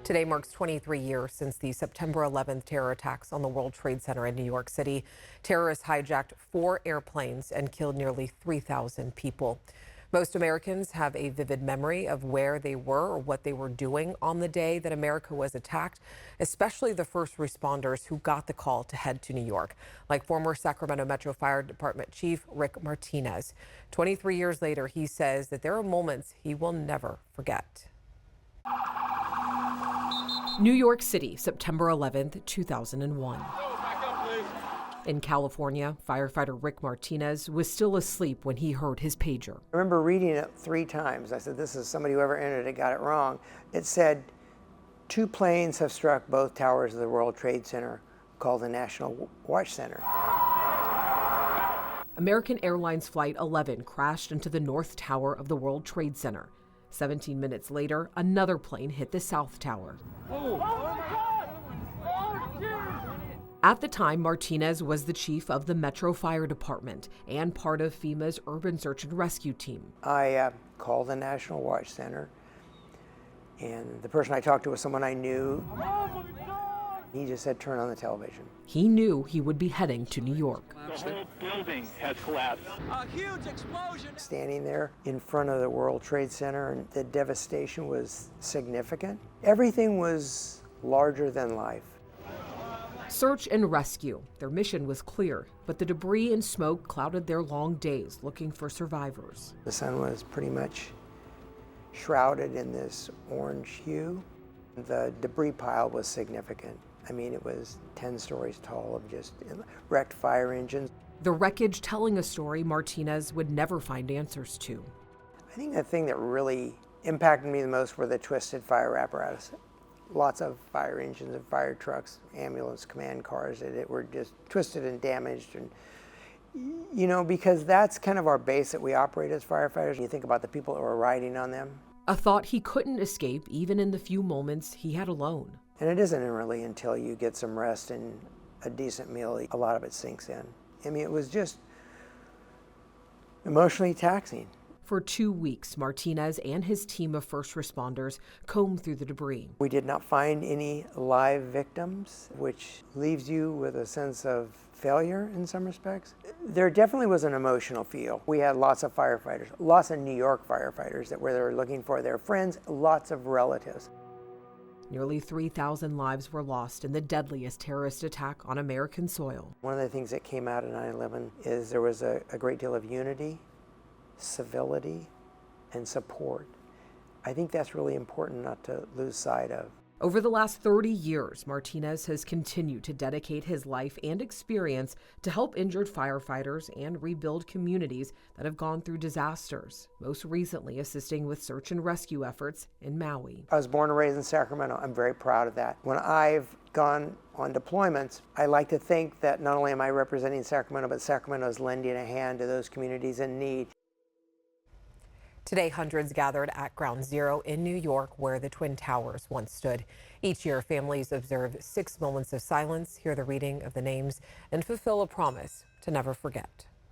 Today marks 23 years since the September 11th terror attacks on the World Trade Center in New York City. Terrorists hijacked 4 airplanes and killed nearly 3,000 people. Most Americans have a vivid memory of where they were or what they were doing on the day that America was attacked, especially the first responders who got the call to head to New York, like former Sacramento Metro Fire Department Chief Rick Martinez. 23 years later, he says that there are moments he will never forget. New York City, September 11th, 2001. In California, firefighter Rick Martinez was still asleep when he heard his pager. I remember reading it 3 times. I said, this is somebody, whoever entered it got it wrong. It said, 2 planes have struck both towers of the World Trade Center, called the National Watch Center. American Airlines Flight 11 crashed into the North Tower of the World Trade Center. 17 minutes later, another plane hit the South Tower. Oh my God! At the time, Martinez was the chief of the Metro Fire Department and part of FEMA's urban search and rescue team. I called the National Watch Center, and the person I talked to was someone I knew. He just said, turn on the television. He knew he would be heading to New York. The whole building has collapsed. A huge explosion. Standing there in front of the World Trade Center, and the devastation was significant. Everything was larger than life. Search and rescue. Their mission was clear, but the debris and smoke clouded their long days looking for survivors. The sun was pretty much shrouded in this orange hue. The debris pile was significant. I mean, it was 10 stories tall of just wrecked fire engines. The wreckage telling a story Martinez would never find answers to. I think the thing that really impacted me the most were the twisted fire apparatus. Lots of fire engines and fire trucks, ambulance command cars that were just twisted and damaged. And, you know, because that's kind of our base that we operate as firefighters. You think about the people that were riding on them. A thought he couldn't escape even in the few moments he had alone. And it isn't really until you get some rest and a decent meal, a lot of it sinks in. I mean, it was just emotionally taxing. For 2 weeks, Martinez and his team of first responders combed through the debris. We did not find any live victims, which leaves you with a sense of failure in some respects. There definitely was an emotional feel. We had lots of firefighters, lots of New York firefighters that were looking for their friends, lots of relatives. Nearly 3,000 lives were lost in the deadliest terrorist attack on American soil. One of the things that came out of 9/11 is there was a great deal of unity, civility, and support. I think that's really important not to lose sight of. Over the last 30 years, Martinez has continued to dedicate his life and experience to help injured firefighters and rebuild communities that have gone through disasters, most recently assisting with search and rescue efforts in Maui. I was born and raised in Sacramento. I'm very proud of that. When I've gone on deployments, I like to think that not only am I representing Sacramento, but Sacramento is lending a hand to those communities in need. Today, hundreds gathered at Ground Zero in New York, where the Twin Towers once stood. Each year, families observe 6 moments of silence, hear the reading of the names, and fulfill a promise to never forget.